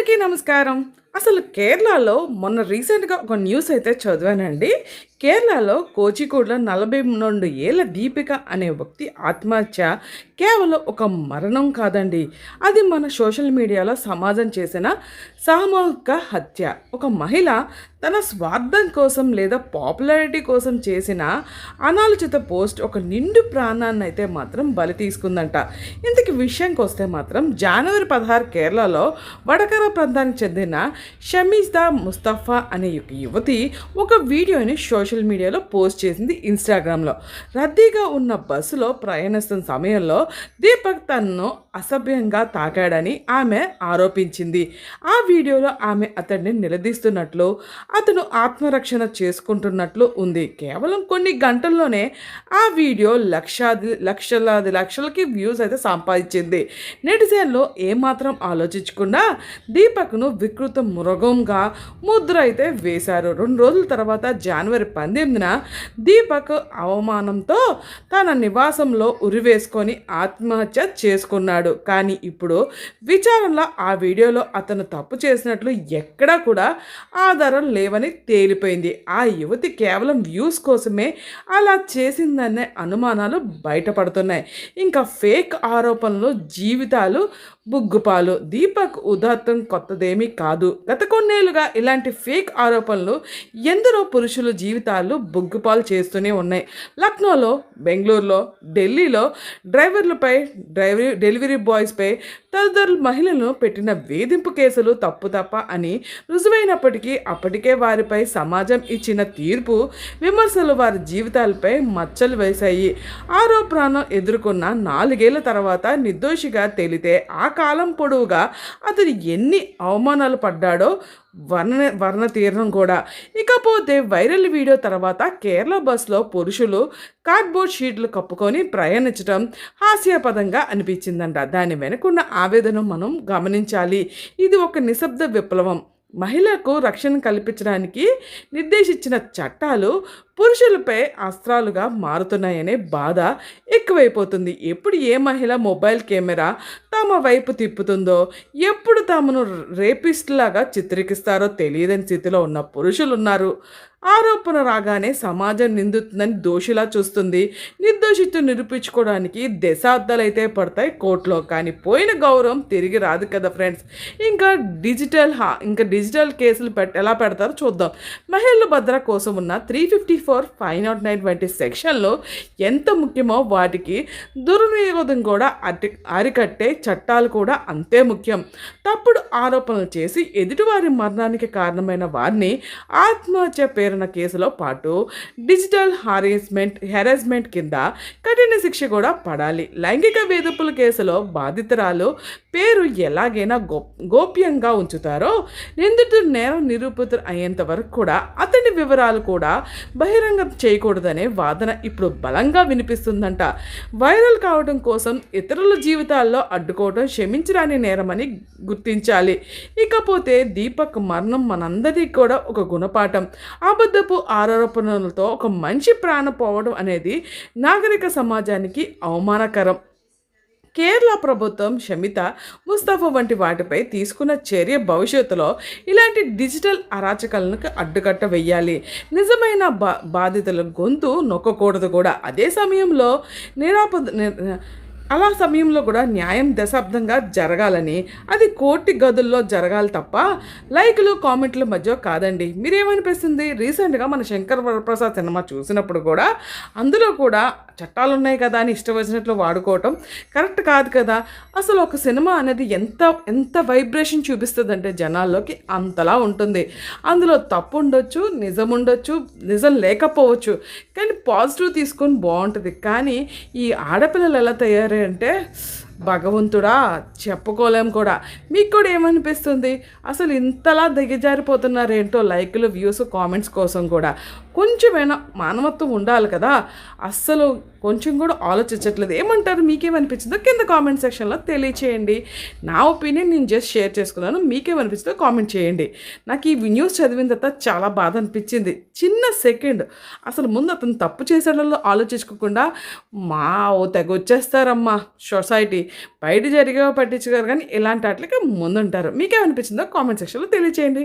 అందరికీ నమస్కారం. అసలు కేరళలో మొన్న రీసెంట్‌గా ఒక న్యూస్ అయితే చదివానండి. కేరళలో కోజికోడ్‌లో 42 ఏళ్ల దీపిక అనే వ్యక్తి ఆత్మహత్య కేవలం ఒక మరణం కాదండి. అది మన సోషల్ మీడియాలో సమాజం చేసిన సామూహిక హత్య. ఒక మహిళ తన స్వార్థం కోసం లేదా పాపులారిటీ కోసం చేసిన అనాలోచిత పోస్ట్ ఒక నిండు ప్రాణాన్ని అయితే మాత్రం బలి తీసుకుందంట. ఇంతకీ విషయానికి వస్తే మాత్రం జనవరి 16 కేరళలో వడకర ప్రాంతానికి చెందిన షమీజా ముస్తఫా అనే ఒక యువతి ఒక వీడియోని సోషల్ మీడియాలో పోస్ట్ చేసింది ఇన్స్టాగ్రామ్లో. రద్దీగా ఉన్న బస్సులో ప్రయాణిస్తున్న సమయంలో దీపక్ తనను అసభ్యంగా తాకాడని ఆమె ఆరోపించింది. ఆ వీడియోలో ఆమె అతన్ని నిలదీస్తున్నట్లు, అతను ఆత్మరక్షణ చేసుకుంటున్నట్లు ఉంది. కేవలం కొన్ని గంటల్లోనే ఆ వీడియో లక్షలకి వ్యూస్ అయితే సంపాదించింది. నెటిజన్లు ఏమాత్రం ఆలోచించకుండా దీపక్ను వికృత మృగంగా ముద్ర అయితే వేశారు. 2 రోజుల తర్వాత జనవరి 18న దీపక్ అవమానంతో తన నివాసంలో ఉరివేసుకొని ఆత్మహత్య చేసుకున్నాడు. కానీ ఇప్పుడు విచారణలో ఆ వీడియోలో అతను తప్పు చేసినట్లు ఎక్కడా కూడా ఆధారం లేవని తేలిపోయింది. ఆ యువతి కేవలం వ్యూస్ కోసమే అలా చేసిందనే అనుమానాలు బయటపడుతున్నాయి. ఇంకా ఫేక్ ఆరోపణలు జీవితాలు బుగ్గుపాలు. దీపక్ ఉదాత్తం కొత్తదేమీ కాదు. గత కొన్నేళ్లుగా ఇలాంటి ఫేక్ ఆరోపణలు ఎందరో పురుషుల జీవితాలు బుగ్గుపాలు చేస్తూనే ఉన్నాయి. లక్నోలో, బెంగళూరులో, ఢిల్లీలో డ్రైవర్లపై, డెలివరీ బాయ్స్పై తదితరుల మహిళలను పెట్టిన వేధింపు కేసులు తప్ప అని రుజువైనప్పటికీ అప్పటికే వారిపై సమాజం ఇచ్చిన తీర్పు విమర్శలు వారి జీవితాలపై మచ్చలు వేశాయి. ఆరోపణను ఎదుర్కొన్న 4 ఏళ్ల తర్వాత నిర్దోషిగా తేలితే ఆ కాలం పొడవుగా అతను ఎన్ని అవమానాలు పడ్డాడో వర్ణ తీరం కూడా. ఇకపోతే వైరల్ వీడియో తర్వాత కేరళ బస్సులో పురుషులు కార్డ్బోర్డ్ షీట్లు కప్పుకొని ప్రయాణించడం హాస్యాస్పదంగా అనిపించిందంట. దాని వెనుకున్న ఆవేదన మనం గమనించాలి. ఇది ఒక నిశ్శబ్ద విప్లవం. మహిళలకు రక్షణ కల్పించడానికి నిర్దేశించిన చట్టాలు పురుషులపై అస్త్రాలుగా మారుతున్నాయనే బాధ ఎక్కువైపోతుంది. ఎప్పుడు ఏ మహిళ మొబైల్ కెమెరా తమ వైపు తిప్పుతుందో, ఎప్పుడు తమను రేపిస్ట్లాగా చిత్రీకరిస్తారో తెలియదని స్థితిలో ఉన్న పురుషులు ఉన్నారు. ఆరోపణ రాగానే సమాజం నిందుతుందని దోషిలా చూస్తుంది. నిర్దోషితో నిరూపించుకోవడానికి దశాబ్దాలైతే పడతాయి కోర్టులో. కానీ పోయిన గౌరవం తిరిగి రాదు కదా ఫ్రెండ్స్. ఇంకా డిజిటల్ కేసులు ఎలా పెడతారో చూద్దాం. మహిళల భద్రత కోసం ఉన్న 354, 509 వంటి సెక్షన్లు ఎంత ముఖ్యమో వాటికి దుర్వినియోగం కూడా అరికట్టే చట్టాలు కూడా అంతే ముఖ్యం. తప్పుడు ఆరోపణలు చేసి ఎదుటివారి మరణానికి కారణమైన వారిని ఆత్మహత్య పేరున కేసులో పాటు డిజిటల్ హెరాస్మెంట్ కింద కఠిన శిక్ష కూడా పడాలి. లైంగిక వేధింపుల కేసులో బాధితురాలు పేరు ఎలాగైనా గోప్యంగా ఉంచుతారో, నిందితుడు నేరం నిరూపితుడు అయ్యేంత వరకు కూడా అతని వివరాలు కూడా బహిరంగం చేయకూడదనే వాదన ఇప్పుడు బలంగా వినిపిస్తుందంట. వైరల్ కావడం కోసం ఇతరుల జీవితాల్లో అడ్డుకోవడం క్షమించరాని నేరమని గుర్తించాలి. ఇకపోతే దీపక్ మరణం మనందరికీ కూడా ఒక గుణపాఠం. అబద్ధపు ఆరోపణలతో ఒక మనిషి ప్రాణం పోవడం అనేది నాగరిక సమాజానికి అవమానకరం. కేరళ ప్రభుత్వం షమీజా ముస్తఫా వంటి వాటిపై తీసుకున్న చర్య భవిష్యత్తులో ఇలాంటి డిజిటల్ అరాచకాలకు అడ్డుకట్ట వేయాలి. నిజమైన బాధితుల గొంతు నొక్కకూడదు కూడా. అదే సమయంలో సమయంలో కూడా న్యాయం దశాబ్దంగా జరగాలని, అది కోర్టు గదుల్లో జరగాలి తప్ప లైకులు కామెంట్ల మధ్య కాదండి. మీరేమనిపిస్తుంది? రీసెంట్గా మన శంకర్ వరప్రసాద్ సినిమా చూసినప్పుడు కూడా అందులో కూడా చట్టాలు ఉన్నాయి కదా అని ఇష్టం వచ్చినట్లు వాడుకోవటం కరెక్ట్ కాదు కదా. అసలు ఒక సినిమా అనేది ఎంత వైబ్రేషన్ చూపిస్తుందంటే జనాల్లోకి అంతలా ఉంటుంది. అందులో తప్పు ఉండొచ్చు, నిజం ఉండొచ్చు, నిజం లేకపోవచ్చు, కానీ పాజిటివ్ తీసుకొని బాగుంటుంది. కానీ ఈ ఆడపిల్లలు ఎలా అంటే భగవంతుడా చెప్పుకోలేం కూడా. మీకు కూడా ఏమనిపిస్తుంది? అసలు ఇంతలా దిగజారిపోతున్నారేంటో లైకులు, వ్యూస్, కామెంట్స్ కోసం కూడా. కొంచెమైనా మానవత్వం ఉండాలి కదా, అస్సలు కొంచెం కూడా ఆలోచించట్లేదు. ఏమంటారు, మీకేమనిపించిందో కింద కామెంట్ సెక్షన్లో తెలియచేయండి. నా ఒపీనియన్ నేను జస్ట్ షేర్ చేసుకున్నాను, మీకేమనిపించిందో కామెంట్ చేయండి. నాకు ఈ న్యూస్ చదివిన తర్వాత చాలా బాధ అనిపించింది. చిన్న సెకండ్ అసలు ముందు అతను తప్పు చేసేటలో ఆలోచించుకోకుండా మా ఓ తెగ వచ్చేస్తారమ్మా సొసైటీ, బయట జరిగేవో పట్టించుకోరు కానీ ఇలాంటి వాటికి ముందుంటారు. మీకేమనిపించిందో కామెంట్ సెక్షన్లో తెలియచేయండి.